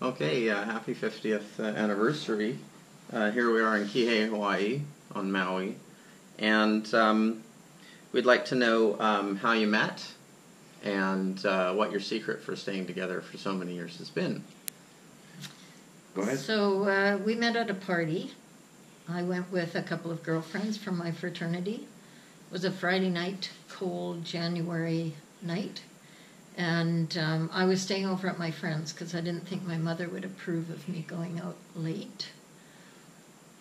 Okay, happy 50th anniversary. Here we are in Kihei, Hawaii, on Maui. And we'd like to know how you met and what your secret for staying together for so many years has been. Go ahead. So we met at a party. I went with a couple of girlfriends from my fraternity. It was a Friday night, cold January night. And I was staying over at my friend's because I didn't think my mother would approve of me going out late.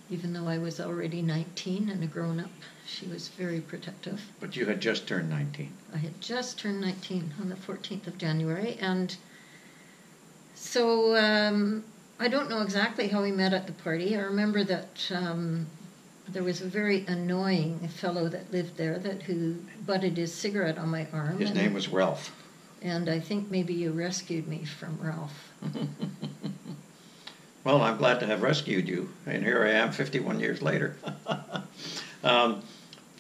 Even though I was already 19 and a grown-up, she was very protective. But you had just turned 19. I had just turned 19 on the 14th of January. And so I don't know exactly how we met at the party. I remember that there was a very annoying fellow that lived there who butted his cigarette on my arm. His name was Ralph. And I think maybe you rescued me from Ralph. Well, I'm glad to have rescued you, and here I am 51 years later. And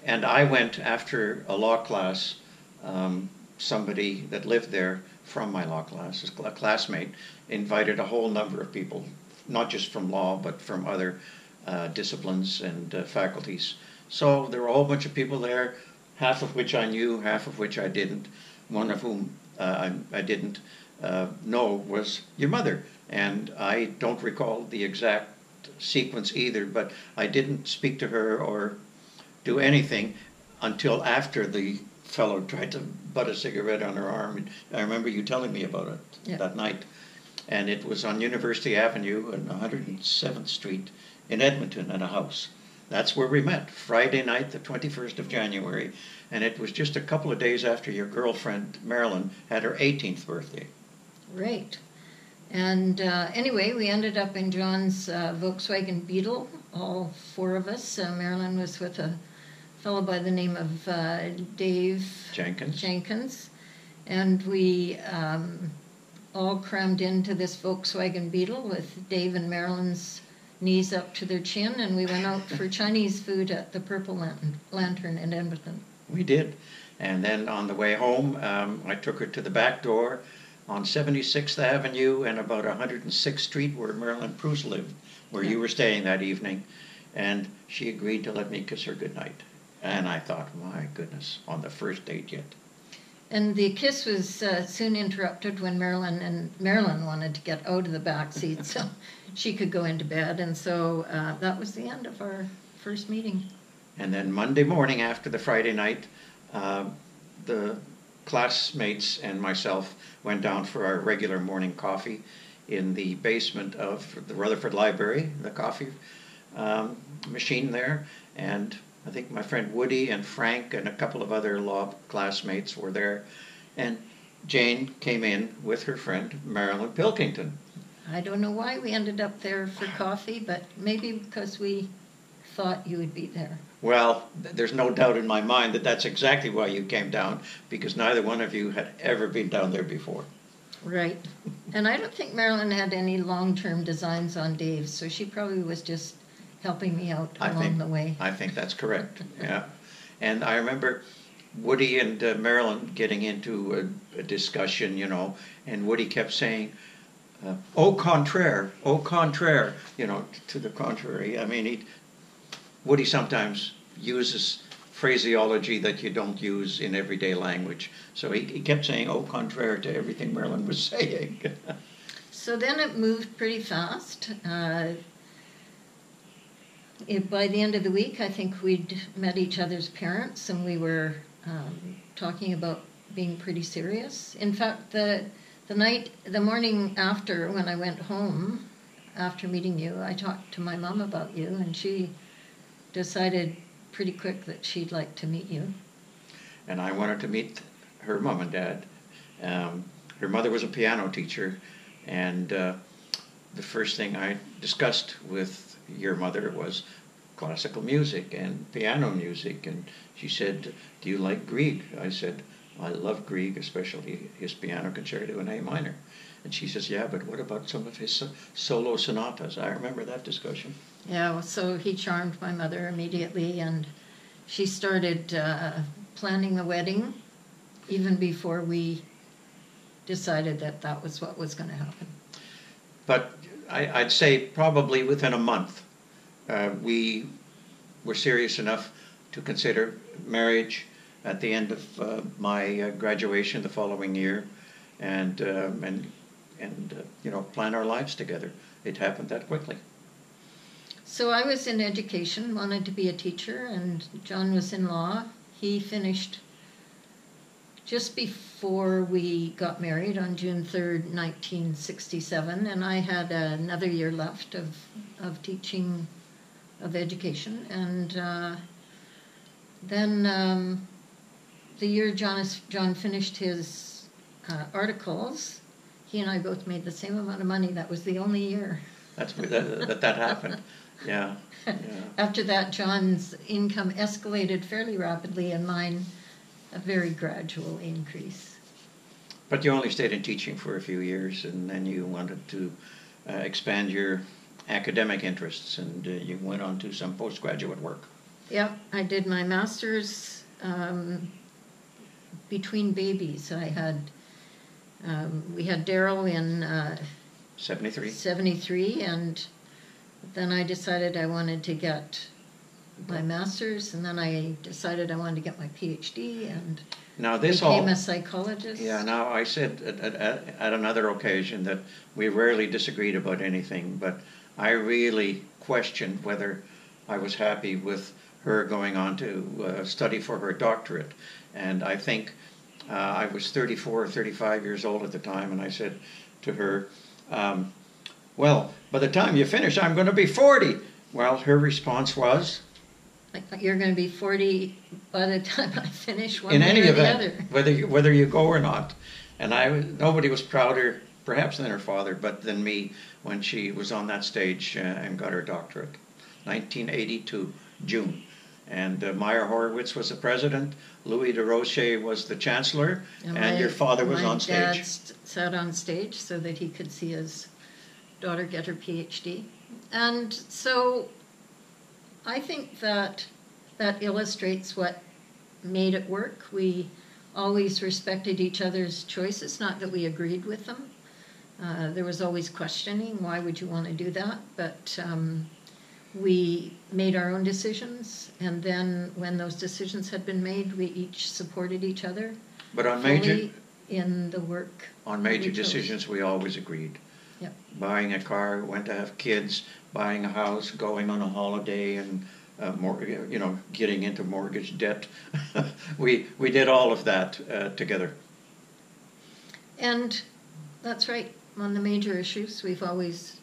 I went after a law class. Somebody that lived there from my law class, a classmate, invited a whole number of people, not just from law, but from other disciplines and faculties. So there were a whole bunch of people there, half of which I knew, half of which I didn't. One of whom I didn't know was your mother. And I don't recall the exact sequence either, but I didn't speak to her or do anything until after the fellow tried to butt a cigarette on her arm. And I remember you telling me about it that night. And it was on University Avenue and 107th Street in Edmonton at a house. That's where we met, Friday night, the 21st of January, and it was just a couple of days after your girlfriend, Marilyn, had her 18th birthday. Right. And anyway, we ended up in John's Volkswagen Beetle, all four of us. Marilyn was with a fellow by the name of Dave Jenkins. And we all crammed into this Volkswagen Beetle with Dave and Marilyn's knees up to their chin, and we went out for Chinese food at the Purple Lantern in Edmonton. We did. And then on the way home, I took her to the back door on 76th Avenue and about 106th Street where Marilyn Proust lived, where you were staying that evening. And she agreed to let me kiss her goodnight. And I thought, my goodness, on the first date yet. And the kiss was soon interrupted when Marilyn wanted to get out of the back seat so she could go into bed. And so that was the end of our first meeting. And then Monday morning after the Friday night, the classmates and myself went down for our regular morning coffee in the basement of the Rutherford Library, the coffee machine there. And I think my friend Woody and Frank and a couple of other law classmates were there. And Jane came in with her friend Marilyn Pilkington. I don't know why we ended up there for coffee, but maybe because we thought you would be there. Well, there's no doubt in my mind that that's exactly why you came down, because neither one of you had ever been down there before. Right. And I don't think Marilyn had any long-term designs on Dave, so she probably was just helping me out along the way. I think that's correct, yeah. And I remember Woody and Marilyn getting into a discussion, you know, and Woody kept saying, au contraire, you know, to the contrary. I mean, Woody sometimes uses phraseology that you don't use in everyday language. So he kept saying au contraire to everything Marilyn was saying. So then it moved pretty fast. By the end of the week, I think we'd met each other's parents, and we were talking about being pretty serious. In fact, the morning after, when I went home, after meeting you, I talked to my mom about you, and she decided pretty quick that she'd like to meet you. And I wanted to meet her mom and dad. Her mother was a piano teacher, and the first thing I discussed with your mother was classical music and piano music, and she said, do you like Grieg? I said, I love Grieg, especially his piano concerto in A minor. And she says, yeah, but what about some of his solo sonatas? I remember that discussion. Yeah, well, so he charmed my mother immediately, and she started planning the wedding even before we decided that that was what was going to happen. But I'd say probably within a month, we were serious enough to consider marriage at the end of my graduation the following year, and plan our lives together. It happened that quickly. So I was in education, wanted to be a teacher, and John was in law. He finished just before we got married on June 3rd, 1967, and I had another year left of teaching, of education. And then the year John finished his articles, he and I both made the same amount of money. That was the only year. That happened. Yeah. After that, John's income escalated fairly rapidly, and mine a very gradual increase. But you only stayed in teaching for a few years, and then you wanted to expand your academic interests, and you went on to some postgraduate work. Yep, I did my master's between babies. I had we had Daryl in 73, and then I decided I wanted to get my master's, and then I decided I wanted to get my PhD, and now this became a psychologist. Yeah, now I said at another occasion that we rarely disagreed about anything, but I really questioned whether I was happy with her going on to study for her doctorate. And I think I was 34 or 35 years old at the time, and I said to her, well, by the time you finish, I'm going to be 40. Well, her response was, you're going to be 40 by the time I finish, one in way any or event, the other. whether you go or not. And nobody was prouder, perhaps, than her father, but than me when she was on that stage and got her doctorate. 1982, June. And Meyer Horowitz was the president, Louis DeRoche was the chancellor, and your father was on stage. My dad sat on stage so that he could see his daughter get her PhD. And so I think that illustrates what made it work. We always respected each other's choices, not that we agreed with them. There was always questioning, why would you want to do that? But we made our own decisions, and then when those decisions had been made, we each supported each other. But on fully in the work. On major decisions, we always agreed. Yep. Buying a car, when to have kids, buying a house, going on a holiday, and getting into mortgage debt. we did all of that together. And that's right. On the major issues, we've always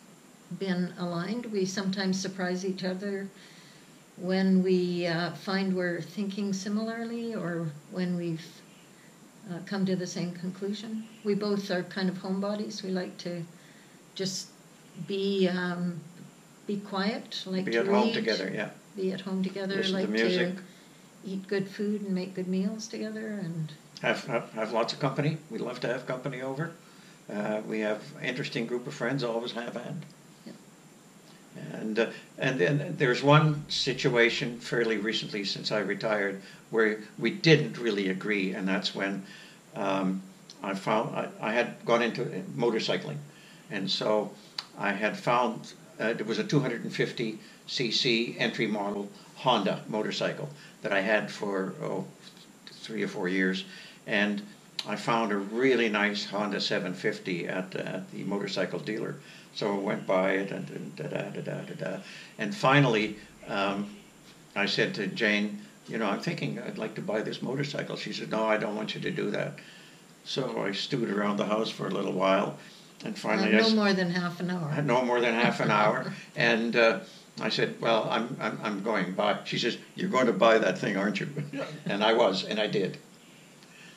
been aligned. We sometimes surprise each other when we find we're thinking similarly, or when we've come to the same conclusion. We both are kind of homebodies. We like to just be quiet, like be to at read, home together, yeah. Be at home together, Listen like to music, eat good food and make good meals together, and have lots of company. We love to have company over. We have an interesting group of friends, always have had. Yeah. And then there's one situation fairly recently since I retired where we didn't really agree, and that's when I had gone into motorcycling, and so I had found it was a 250cc entry model Honda motorcycle that I had for 3 or 4 years, and I found a really nice Honda 750 at the motorcycle dealer. So I went by it and finally I said to Jane, I'm thinking I'd like to buy this motorcycle. She said, no, I don't want you to do that. So I stewed around the house for a little while, and finally no more than half an hour. No more than half an hour, and I said, well, I'm going by. She says, you're going to buy that thing, aren't you? And I was, and I did.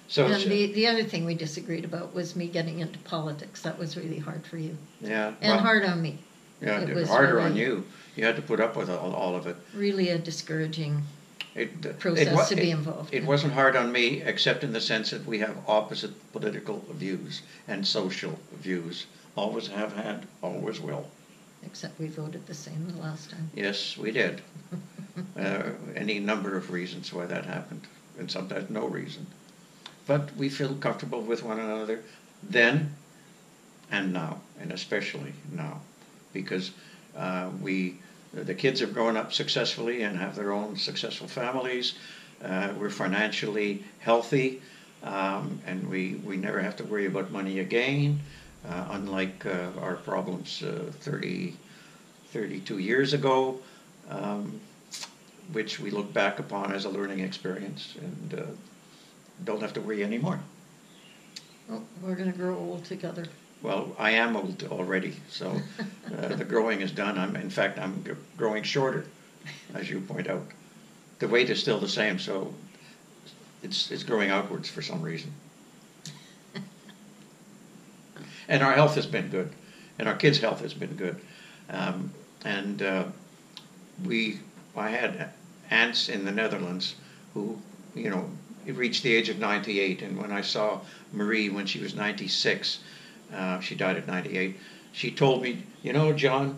So and the other thing we disagreed about was me getting into politics. That was really hard for you. Yeah. And hard on me. Yeah, it was harder really on you. You had to put up with all of it. Really a discouraging process to be involved in. It wasn't hard on me, except in the sense that we have opposite political views and social views. Always have had, always will. Except we voted the same the last time. Yes, we did. Any number of reasons why that happened, and sometimes no reason. But we feel comfortable with one another. Then and now, and especially now, because the kids have grown up successfully and have their own successful families. We're financially healthy, and we never have to worry about money again, unlike our problems 32 years ago, which we look back upon as a learning experience and don't have to worry anymore. Well, we're going to grow old together. Well, I am old already, so the growing is done. In fact, I'm growing shorter, as you point out. The weight is still the same, so it's growing outwards for some reason. And our health has been good, and our kids' health has been good. I had aunts in the Netherlands who, reached the age of 98, and when I saw Marie when she was 96, she died at 98, she told me, Jan,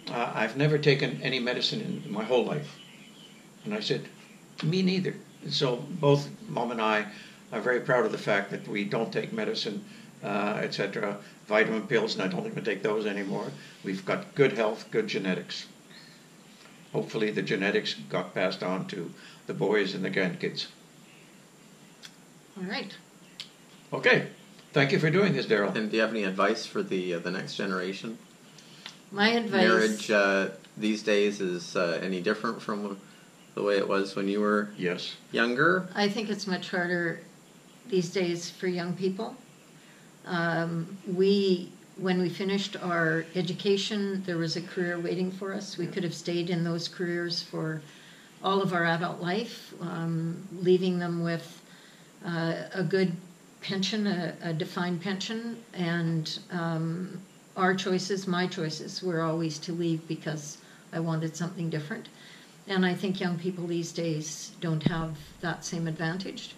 I've never taken any medicine in my whole life. And I said, me neither. And so both Mom and I are very proud of the fact that we don't take medicine, etc., vitamin pills, and I don't even take those anymore. We've got good health, good genetics. Hopefully the genetics got passed on to the boys and the grandkids. All right. Okay. Thank you for doing this, Daryl. And do you have any advice for the next generation? My advice... Marriage these days is any different from the way it was when you were younger? I think it's much harder these days for young people. When we finished our education, there was a career waiting for us. We could have stayed in those careers for all of our adult life, leaving them with a good pension, a defined pension, and our choices, my choices, were always to leave because I wanted something different. And I think young people these days don't have that same advantage.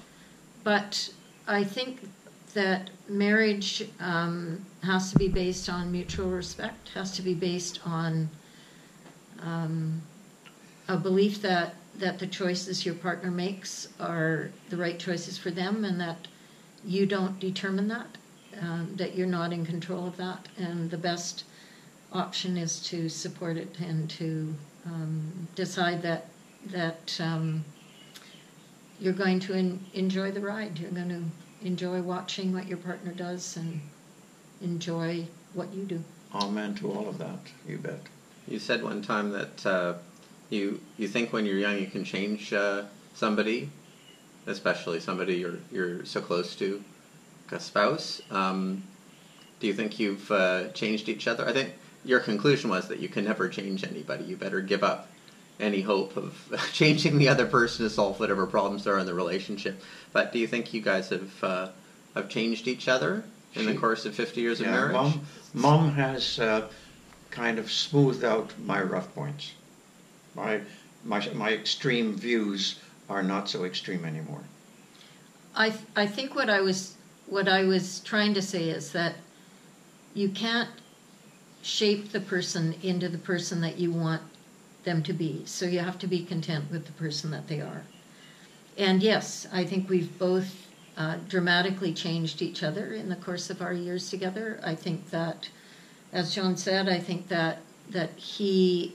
But I think that marriage has to be based on mutual respect, has to be based on a belief that the choices your partner makes are the right choices for them, and that you don't determine that, that you're not in control of that, and the best option is to support it and to decide that you're going to enjoy the ride. You're going to enjoy watching what your partner does and enjoy what you do. Amen to all of that, you bet. You said one time that you think when you're young you can change somebody, especially somebody you're so close to, like a spouse. Do you think you've changed each other? I think your conclusion was that you can never change anybody. You better give up any hope of changing the other person to solve whatever problems there are in the relationship. But do you think you guys have changed each other in the course of 50 years of marriage? Mom has kind of smoothed out my rough points. My extreme views are not so extreme anymore. I think what I was trying to say is that you can't shape the person into the person that you want them to be. So you have to be content with the person that they are. And yes, I think we've both dramatically changed each other in the course of our years together. I think that, as John said, I think that he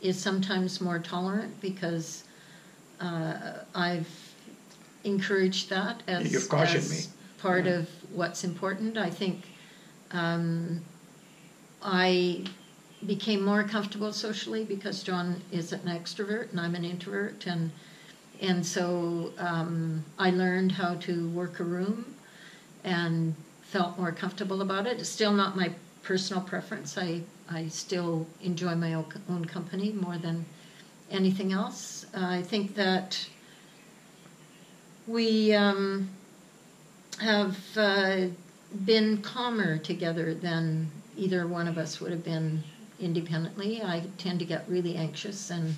is sometimes more tolerant because I've encouraged that as, You've cautioned me. Part of what's important. I think I became more comfortable socially because John is an extrovert and I'm an introvert, and so I learned how to work a room and felt more comfortable about it. It's still not my personal preference. I still enjoy my own company more than anything else. I think that we have been calmer together than either one of us would have been independently. I tend to get really anxious, and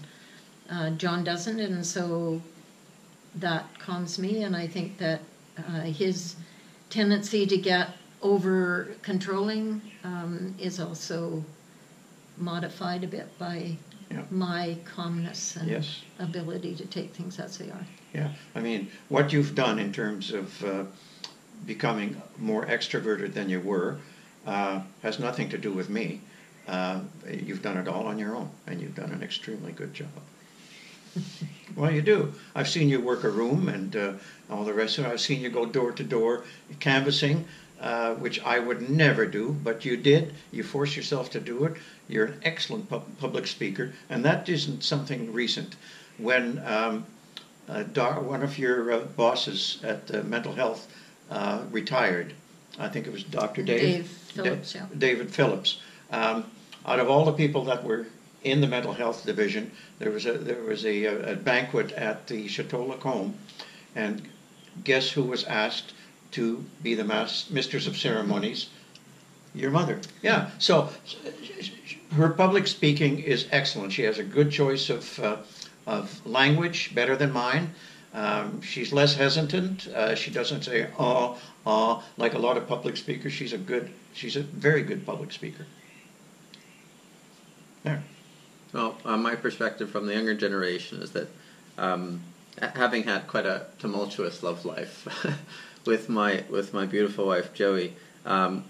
John doesn't, and so that calms me. And I think that his tendency to get over controlling is also modified a bit by my calmness and ability to take things as they are. Yeah, I mean, what you've done in terms of becoming more extroverted than you were, has nothing to do with me. You've done it all on your own, and you've done an extremely good job. Well, you do. I've seen you work a room and all the rest of it. I've seen you go door to door canvassing, which I would never do, but you did. You forced yourself to do it. You're an excellent public speaker, and that isn't something recent. When one of your bosses at mental health retired, I think it was Dr. Dave Phillips, yeah. David Phillips. Out of all the people that were in the mental health division, there was a banquet at the Chateau Lacombe, and guess who was asked to be the mistress of ceremonies? Your mother. Yeah. So her public speaking is excellent. She has a good choice of language, better than mine. She's less hesitant. She doesn't say like a lot of public speakers. She's a very good public speaker. There. Well, my perspective from the younger generation is that having had quite a tumultuous love life with my beautiful wife Joey,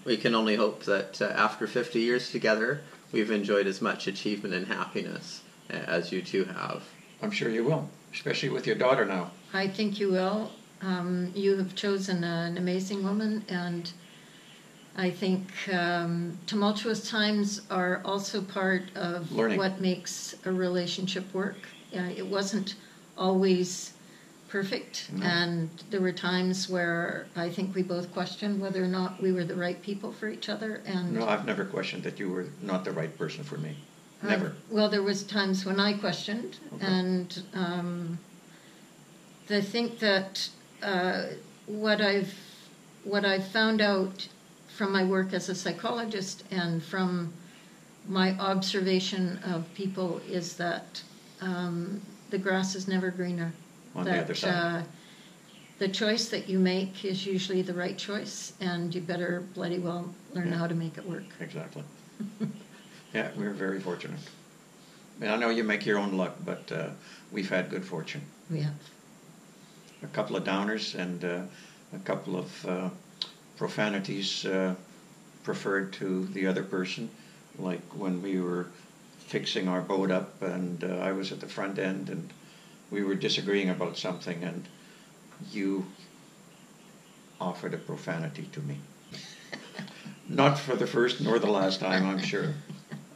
we can only hope that after 50 years together, we've enjoyed as much achievement and happiness as you two have. I'm sure you will, especially with your daughter now. I think you will. You have chosen an amazing woman, and I think tumultuous times are also part of learning what makes a relationship work. It wasn't always perfect, No. and there were times where I think we both questioned whether or not we were the right people for each other. And No, I've never questioned that you were not the right person for me. Never. Well, there was times when I questioned, Okay. and I think that what I've found out from my work as a psychologist and from my observation of people is that the grass is never greener. On the other side. The choice that you make is usually the right choice, and you better bloody well learn Yeah. how to make it work. Exactly. Yeah, we're very fortunate. I mean, I know you make your own luck, but we've had good fortune. We have. A couple of downers and a couple of profanities preferred to the other person, like when we were fixing our boat up and I was at the front end and we were disagreeing about something and you offered a profanity to me. Not for the first nor the last time, I'm sure,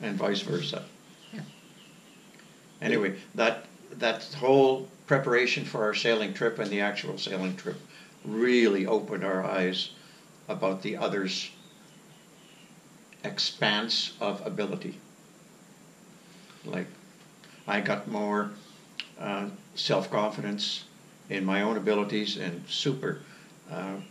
and vice versa. Yeah. Anyway, that whole preparation for our sailing trip and the actual sailing trip really opened our eyes about the other's expanse of ability. Like, I got more self-confidence in my own abilities and super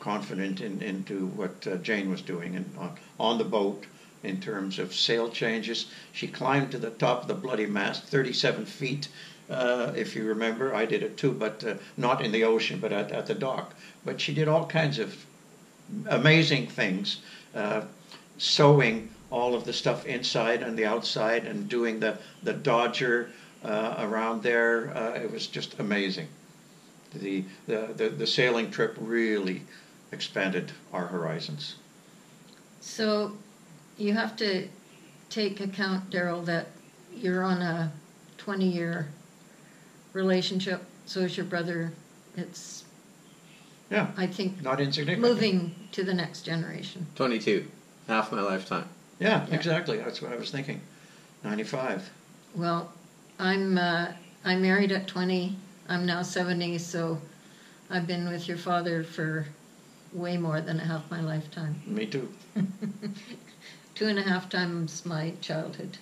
confident into what Jane was doing and on the boat in terms of sail changes. She climbed to the top of the bloody mast, 37 feet, if you remember. I did it too, but not in the ocean, but at the dock. But she did all kinds of amazing things, sewing all of the stuff inside and the outside and doing the dodger around there. It was just amazing. The sailing trip really expanded our horizons. So you have to take account, Daryl, that you're on a 20-year relationship. So is your brother. It's, Yeah, I think, not insignificant. moving to the next generation. 22, half my lifetime. Yeah, Yeah. exactly. That's what I was thinking. 95. Well, I married at 20. I'm now 70, so I've been with your father for way more than half my lifetime. Me too. 2.5 times my childhood.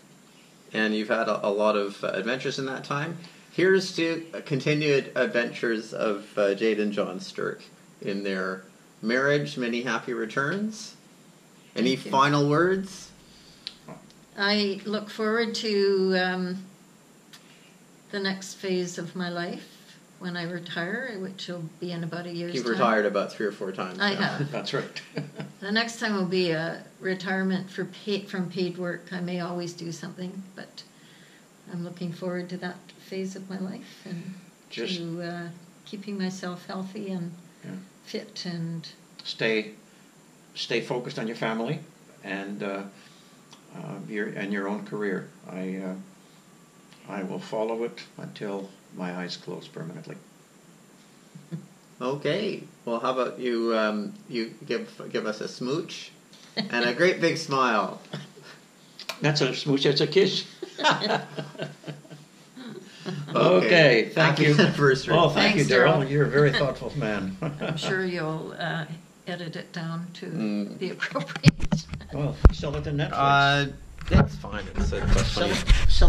And you've had a lot of adventures in that time. Here's to continued adventures of Jade and John Stirk in their marriage. Many happy returns. Any Thank you. final words? I look forward to the next phase of my life when I retire, which will be in about a year's You've time. retired about 3 or 4 times. I now. have. That's right. The next time will be a retirement from paid work. I may always do something, but I'm looking forward to that phase of my life and Just to keeping myself healthy and Yeah. fit. And stay focused on your family and your own career. I will follow it until my eyes close permanently. Okay. Well, how about you? You give us a smooch and a great big smile. That's a smooch. That's a kiss. Okay. Okay, thank Happy you. anniversary. Oh, thank Thanks, you, Daryl. Daryl. You're a very thoughtful man. I'm sure you'll edit it down to Mm. the appropriate. Well, sell it to Netflix. That's fine. It's a question. Sell